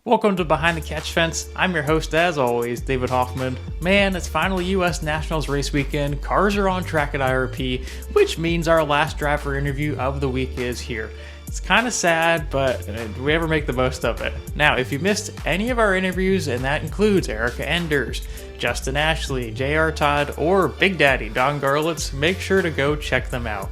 Welcome to Behind the Catch Fence. I'm your host, as always, David Hoffman. Man, it's finally U.S. Nationals race weekend. Cars are on track at IRP, which means our last driver interview of the week is here. It's kind of sad, but we ever make the most of it. Now, if you missed any of our interviews, and that includes Erica Enders, Justin Ashley, J.R. Todd, or Big Daddy Don Garlitz, make sure to go check them out.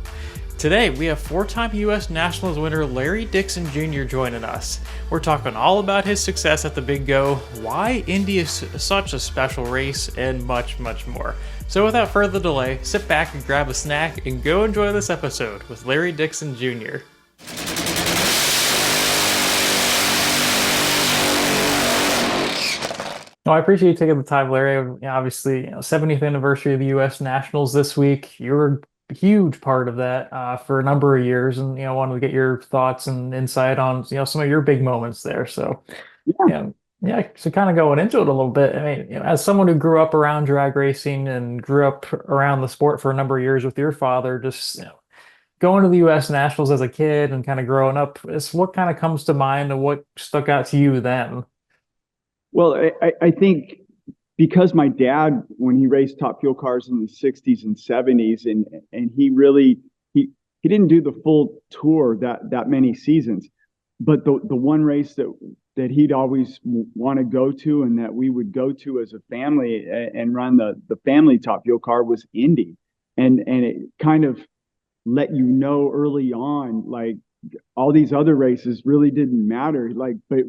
Today, we have four-time U.S. Nationals winner Larry Dixon Jr. joining us. We're talking all about his success at the Big Go, why Indy is such a special race, and much, much more. So without further delay, sit back and grab a snack and go enjoy this episode with Larry Dixon Jr. No, I appreciate you taking the time, Larry. Obviously, 70th anniversary of the U.S. Nationals this week. You're huge part of that for a number of years, and wanted to get your thoughts and insight on some of your big moments there. So Yeah. yeah, so kind of going into it a little bit. I mean, as someone who grew up around drag racing and grew up around the sport for a number of years with your father, just going to the U.S. Nationals as a kid and kind of growing up, is what kind of comes to mind and what stuck out to you then? Well, I think because my dad, when he raced Top Fuel cars in the 60s and 70s, and he didn't do the full tour that many seasons, but the one race that he'd always want to go to and that we would go to as a family and run the family Top Fuel car was Indy. And it kind of let you know early on, like, all these other races really didn't matter. Like, but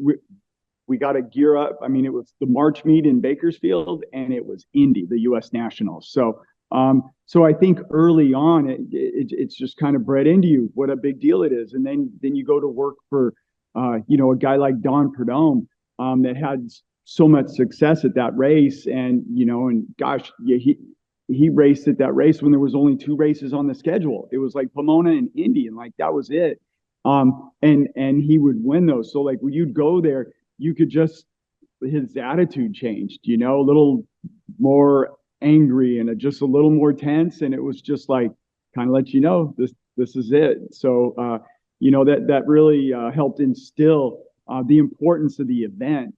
we got to gear up. I mean, it was the March meet in Bakersfield, and it was Indy, the U.S. Nationals. So I think early on, it's just kind of bred into you what a big deal it is, and then you go to work for, a guy like Don Perdome, that had so much success at that race, and gosh, yeah, he raced at that race when there was only two races on the schedule. It was like Pomona and Indy, and like that was it. And he would win those. So like when you'd go there, you could just, his attitude changed, a little more angry and just a little more tense. And it was just like, kind of let this is it. So, that really helped instill the importance of the event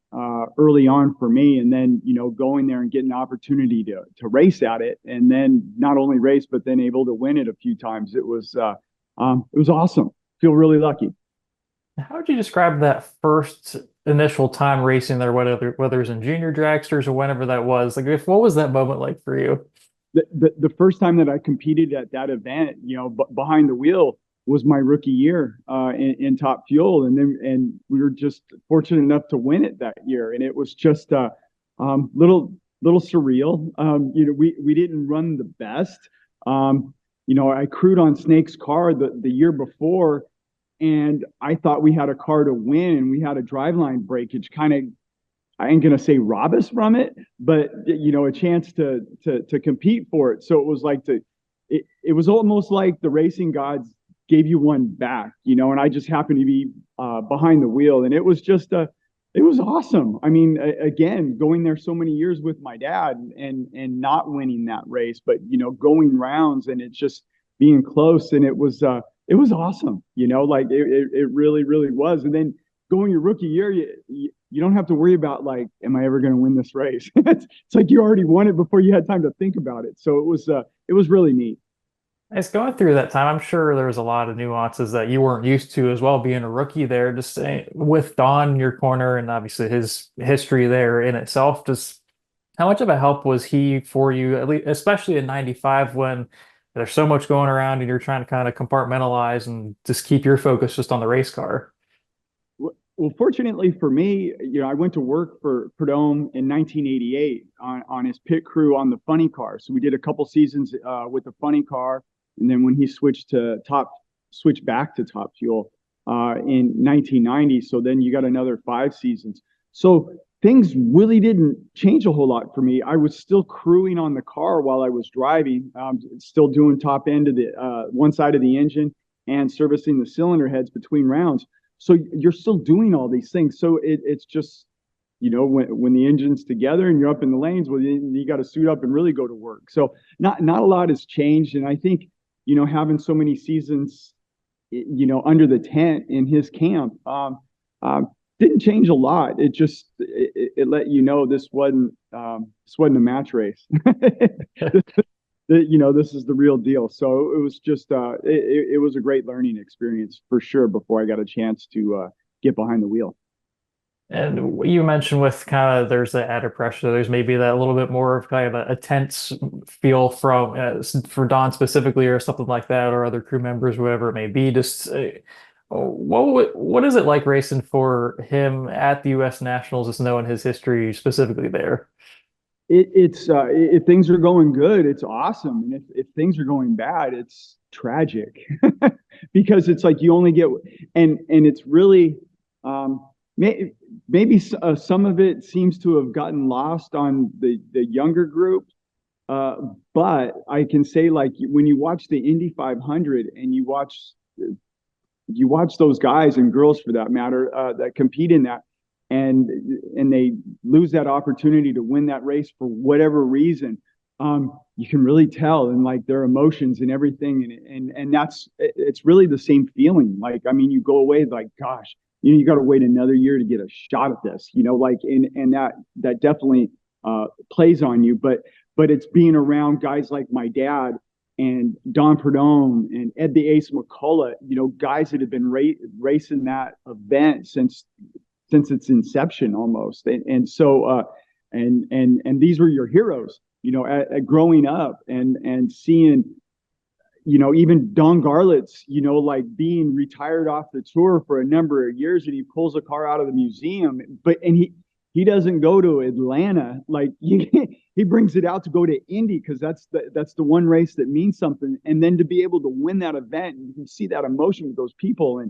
early on for me. And then, going there and getting the opportunity to race at it, and then not only race, but then able to win it a few times. It was awesome. Feel really lucky. How would you describe that first initial time racing there, whether it was in junior dragsters or whenever that was? Like, what was that moment like for you? The first time that I competed at that event, behind the wheel, was my rookie year in Top Fuel, and we were just fortunate enough to win it that year, and it was just little surreal. We didn't run the best. I crewed on Snake's car the year before, and I thought we had a car to win, and we had a driveline breakage, kind of, I ain't gonna say rob us from it, but a chance to compete for it. So it was like it was almost like the racing gods gave you one back, and I just happened to be behind the wheel, and it was just it was awesome. I mean, again, going there so many years with my dad and not winning that race, but going rounds and it just being close, and it was awesome. Like it really, really was. And then going your rookie year, you don't have to worry about, like, am I ever going to win this race? It's like you already won it before you had time to think about it. So it was really neat. It's going through that time. I'm sure there was a lot of nuances that you weren't used to as well, being a rookie there, just with Don in your corner and obviously his history there in itself. Just how much of a help was he for you, at least, especially in '95 when there's so much going around and you're trying to kind of compartmentalize and just keep your focus just on the race car? Well, fortunately for me, I went to work for Perdome in 1988 on his pit crew on the funny car. So we did a couple seasons with the funny car, and then when he switched back to Top Fuel in 1990. So then you got another 5 seasons. So things really didn't change a whole lot for me. I was still crewing on the car while I was driving, still doing top end of the one side of the engine and servicing the cylinder heads between rounds. So you're still doing all these things. So it's just, when the engine's together and you're up in the lanes, well, you got to suit up and really go to work. So not a lot has changed. And I think, having so many seasons, under the tent in his camp, Didn't change a lot. It let you know this wasn't a match race. This is the real deal. So it was just it was a great learning experience for sure before I got a chance to get behind the wheel. And you mentioned with kind of there's the added pressure. There's maybe that little bit more of kind of a tense feel from for Don specifically, or something like that, or other crew members, whatever it may be. Just what is it like racing for him at the U.S. Nationals, just knowing his history specifically there? If things are going good, it's awesome, and if things are going bad, it's tragic because it's like you only get and it's really maybe some of it seems to have gotten lost on the younger group. But I can say, like, when you watch the Indy 500 and you watch those guys and girls for that matter that compete in that, and they lose that opportunity to win that race for whatever reason, you can really tell in like their emotions and everything, and it's really the same feeling. Like, I mean, you go away like, gosh, you got to wait another year to get a shot at this, like, and that definitely plays on you. But it's being around guys like my dad and Don Perdome and Ed the Ace McCullough, guys that have been racing that event since its inception almost. And so and these were your heroes, at growing up and seeing, even Don Garlitz, like being retired off the tour for a number of years, and he pulls a car out of the museum, and he doesn't go to Atlanta. Like, he brings it out to go to Indy because that's the one race that means something. And then to be able to win that event, and you can see that emotion with those people.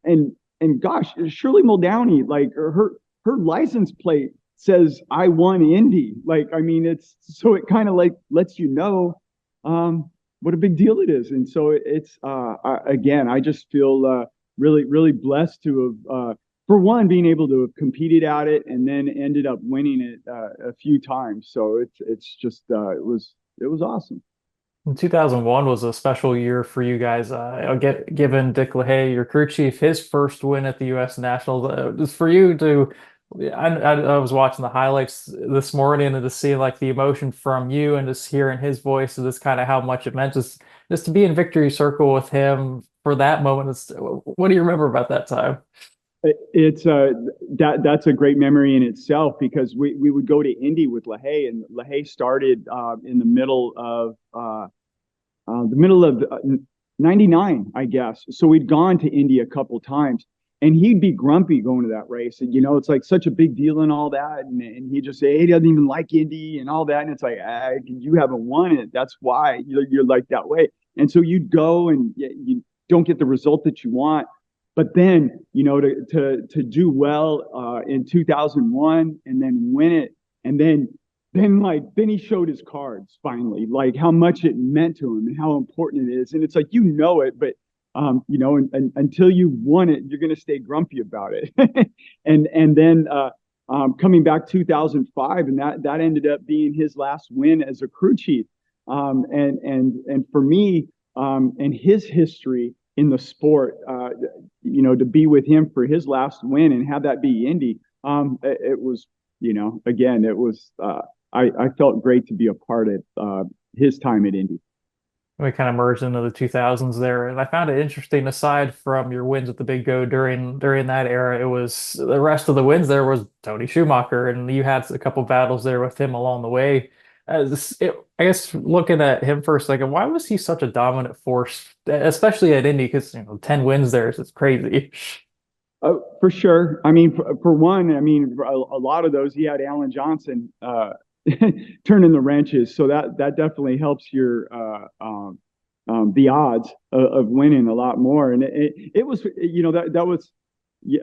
And gosh, Shirley Muldowney, like her license plate says "I won Indy." Like, I mean, it kind of like lets you know what a big deal it is. And so again, I just feel really, really blessed to have, for one, being able to have competed at it and then ended up winning it a few times. So it's just it was awesome. 2001 was a special year for you guys. Given Dick LaHaye, your crew chief, his first win at the U.S. Nationals, just for you to. I was watching the highlights this morning and to see like the emotion from you and just hearing his voice and just kind of how much it meant just to be in victory circle with him for that moment. What do you remember about that time? It's that's a great memory in itself because we would go to Indy with LaHaye, and LaHaye started in the middle of '99, I guess. So we'd gone to Indy a couple times, and he'd be grumpy going to that race. And it's like such a big deal and all that, and he'd just say, hey, he doesn't even like Indy and all that. And it's like, you haven't won it. That's why you're like that way. And so you'd go and you don't get the result that you want. But then, to do well in 2001 and then win it, and then he showed his cards finally, like how much it meant to him and how important it is. And it's like, but until you've won it, you're going to stay grumpy about it. and then coming back 2005, and that ended up being his last win as a crew chief. And for me, and his history in the sport, to be with him for his last win and have that be Indy, it was, again, it was, I felt great to be a part of his time at Indy. We kind of merged into the 2000s there, and I found it interesting. Aside from your wins at the Big Go during that era, it was the rest of the wins. There was Tony Schumacher, and you had a couple battles there with him along the way. I guess looking at him for a second, why was he such a dominant force, especially at Indy? Because 10 wins there is crazy. For sure. I mean, for one, I mean, for a lot of those, he had Alan Johnson turning the wrenches, so that definitely helps your the odds of winning a lot more. And it was, that was,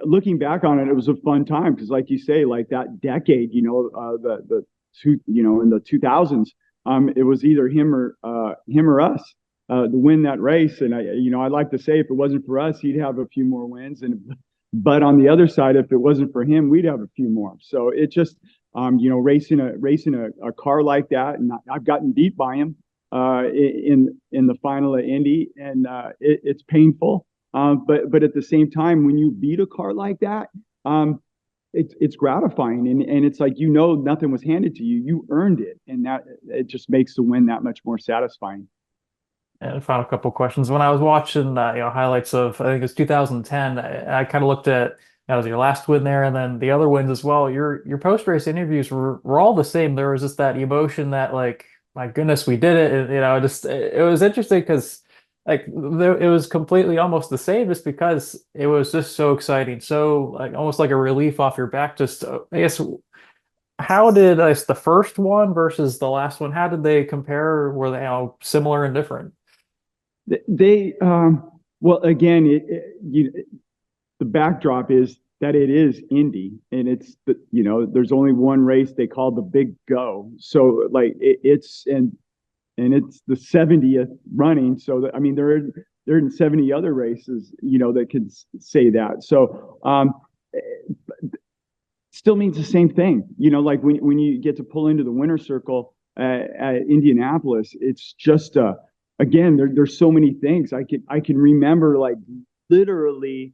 looking back on it, it was a fun time because, like you say, like that decade, the two, in the 2000s, it was either him or us to win that race. And I'd like to say if it wasn't for us, he'd have a few more wins, but on the other side, if it wasn't for him, we'd have a few more. So it just, racing a car like that, and I've gotten beat by him in the final at Indy, and it's painful. But at the same time, when you beat a car like that, it's gratifying, and it's like, nothing was handed to you. You earned it, and that it just makes the win that much more satisfying. And final couple questions. When I was watching, highlights of, I think it was 2010, I kind of looked at that was your last win there, and then the other wins as well. Your post race interviews were all the same. There was just that emotion that, like, my goodness, we did it. And, just it was interesting because, like, it was completely almost the same, just because it was just so exciting, so, like, almost like a relief off your back. Just I guess, how did the first one versus the last one? How did they compare? Were they similar and different? They well, again, the backdrop is that it is Indy, and there's only one race they call the Big Go. So like it's the 70th running. So that, I mean, they're in 70 other races, that could say that. So still means the same thing. Like when you get to pull into the winter circle at Indianapolis, it's just again, there's so many things. I can remember, like, literally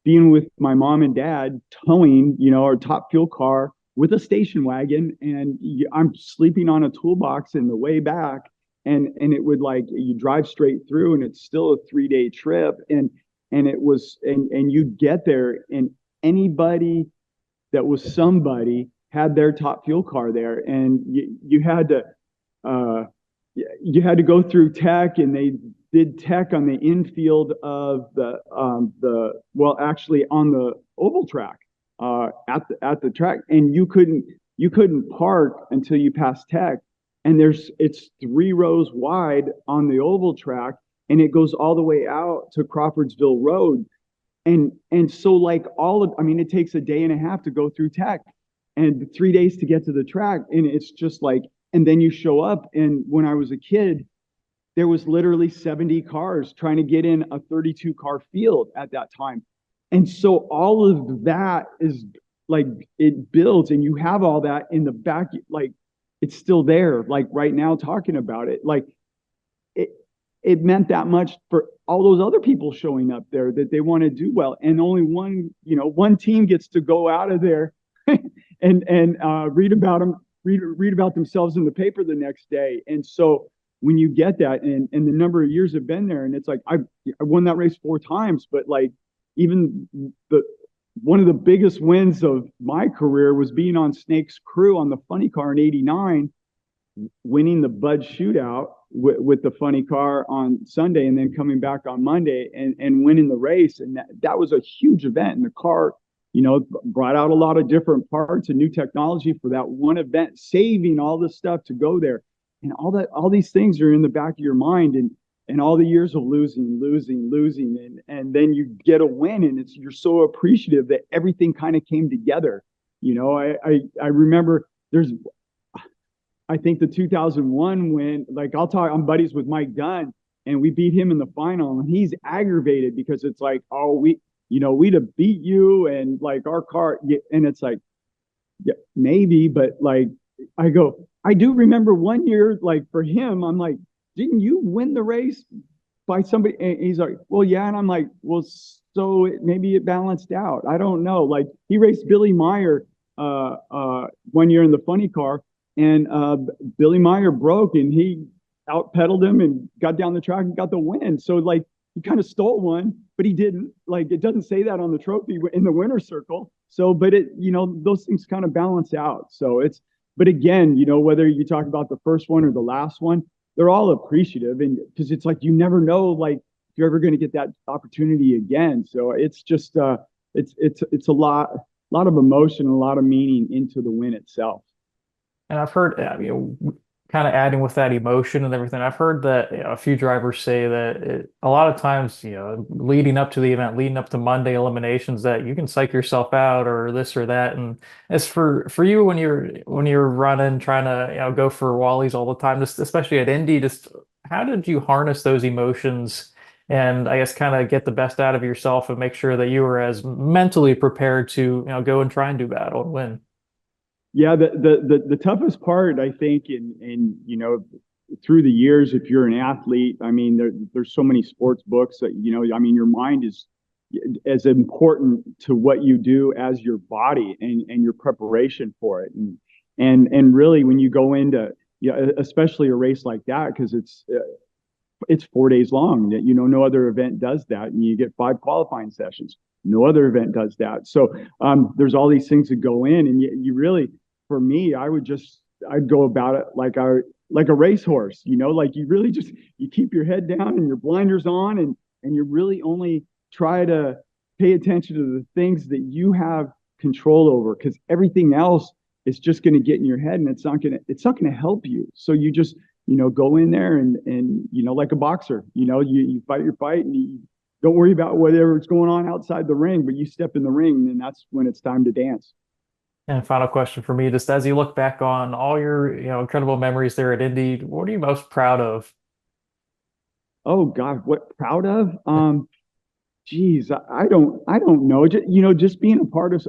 being with my mom and dad towing, our top fuel car with a station wagon, and I'm sleeping on a toolbox in the way back, and it would, like, you drive straight through, and it's still a 3-day trip, and it was, and you'd get there, and anybody that was somebody had their top fuel car there, and uh, you had to go through tech, and they did tech on the infield of well, actually on the oval track, at the track, and you couldn't park until you passed tech, and it's 3 rows wide on the oval track, and it goes all the way out to Crawfordsville Road, and so, like, I mean, it takes a day and a half to go through tech, and 3 days to get to the track, and it's just like, and then you show up, and when I was a kid, there was literally 70 cars trying to get in a 32 car field at that time. And so all of that is, like, it builds, and you have all that in the back, like, it's still there, like, right now, talking about it, like, it it meant that much for all those other people showing up there, that they want to do well, and only one team gets to go out of there and read about themselves in the paper the next day. And so when you get that, and the number of years have been there, and it's like, I won that race 4 times, but, like, even one of the biggest wins of my career was being on Snake's crew on the funny car in '89, winning the Bud Shootout with the funny car on Sunday, and then coming back on Monday and winning the race. And that was a huge event. And the car, brought out a lot of different parts and new technology for that one event, saving all this stuff to go there. And all these things are in the back of your mind, and all the years of losing, and then you get a win, and you're so appreciative that everything kind of came together. I remember I think the 2001 win, like, I'm buddies with Mike Dunn, and we beat him in the final, and he's aggravated because it's like, oh, we'd have beat you, and, like, our car, and it's like, yeah, maybe, but, like, I do remember one year, like, for him, I'm like, didn't you win the race by somebody? And he's like, well, yeah. And I'm like, well, so maybe it balanced out. I don't know. Like, he raced Billy Meyer one year in the funny car, and Billy Meyer broke, and he out pedaled him and got down the track and got the win. So, like, he kind of stole one, but he didn't. Like, it doesn't say that on the trophy in the winner's circle. So, but those things kind of balance out. So but again, whether you talk about the first one or the last one, they're all appreciative, and because it's like, you never know, like, if you're ever going to get that opportunity again. So it's just it's a lot of emotion, a lot of meaning into the win itself. And I've heard, kind of adding with that emotion and everything, I've heard that, a few drivers say that a lot of times, leading up to the event, leading up to Monday eliminations, that you can psych yourself out or this or that. And as for you, when you're running, trying to, go for Wallies all the time, just especially at Indy, just how did you harness those emotions and, I guess, kind of get the best out of yourself and make sure that you were as mentally prepared to, go and try and do battle and win? Yeah, the toughest part, I think, in through the years, if you're an athlete, I mean, there's so many sports books that, I mean, your mind is as important to what you do as your body and your preparation for it. And really, when you go into, especially a race like that, because it's 4 days long. That no other event does that, and you get 5 qualifying sessions. No other event does that. So there's all these things that go in, and you really, for me, I'd go about it like a racehorse. Like you really just you keep your head down and your blinders on, and you really only try to pay attention to the things that you have control over, because everything else is just going to get in your head, and it's not going to help you. So you just go in there and like a boxer, you fight your fight, and you don't worry about whatever's going on outside the ring, but you step in the ring, and that's when it's time to dance. And final question for me, just as you look back on all your, incredible memories there at Indy, what are you most proud of? Oh God, what proud of? Geez, I don't know. Just being a part of,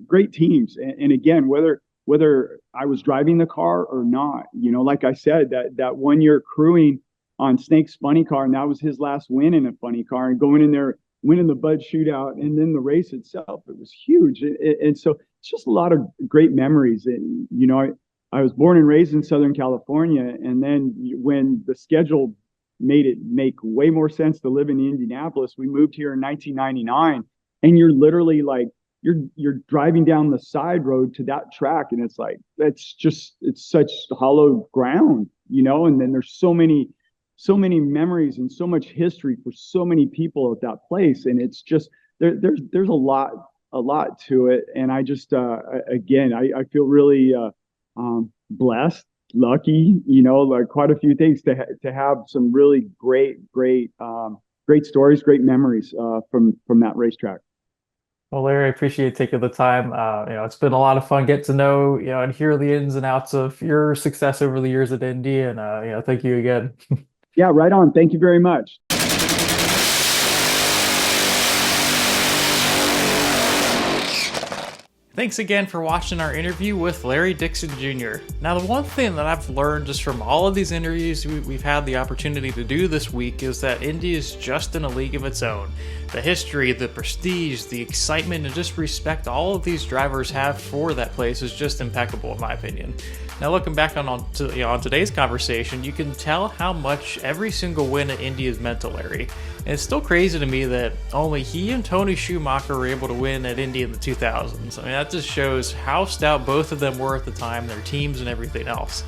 great teams. And again, whether I was driving the car or not, like I said, that 1 year crewing on Snake's funny car, and that was his last win in a funny car, and going in there, winning the Bud Shootout, and then the race itself, it was huge. And so it's just a lot of great memories. And, I was born and raised in Southern California. And then when the schedule made it make way more sense to live in Indianapolis, we moved here in 1999, and you're literally like, you're driving down the side road to that track, and it's like, it's such hollow ground, and then there's so many memories and so much history for so many people at that place. And it's just there's a lot to it. And I just again, I feel really blessed, lucky, like quite a few things to have some really great stories, great memories from that racetrack. Well, Larry, I appreciate taking the time. It's been a lot of fun getting to know, and hear the ins and outs of your success over the years at Indy. And, thank you again. Yeah, right on. Thank you very much. Thanks again for watching our interview with Larry Dixon Jr. Now, the one thing that I've learned just from all of these interviews we've had the opportunity to do this week is that Indy is just in a league of its own. The history, the prestige, the excitement, and just respect all of these drivers have for that place is just impeccable, in my opinion. Now, looking back on today's conversation, you can tell how much every single win at Indy has meant to Larry. And it's still crazy to me that only he and Tony Schumacher were able to win at Indy in the 2000s. I mean, that just shows how stout both of them were at the time, their teams and everything else.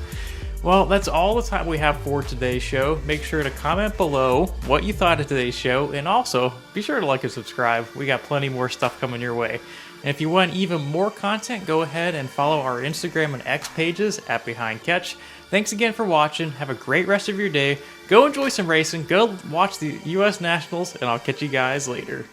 Well, that's all the time we have for today's show. Make sure to comment below what you thought of today's show, and also be sure to like and subscribe. We got plenty more stuff coming your way. And if you want even more content, go ahead and follow our Instagram and X pages at Behind Catch. Thanks again for watching. Have a great rest of your day. Go enjoy some racing. Go watch the U.S. Nationals, and I'll catch you guys later.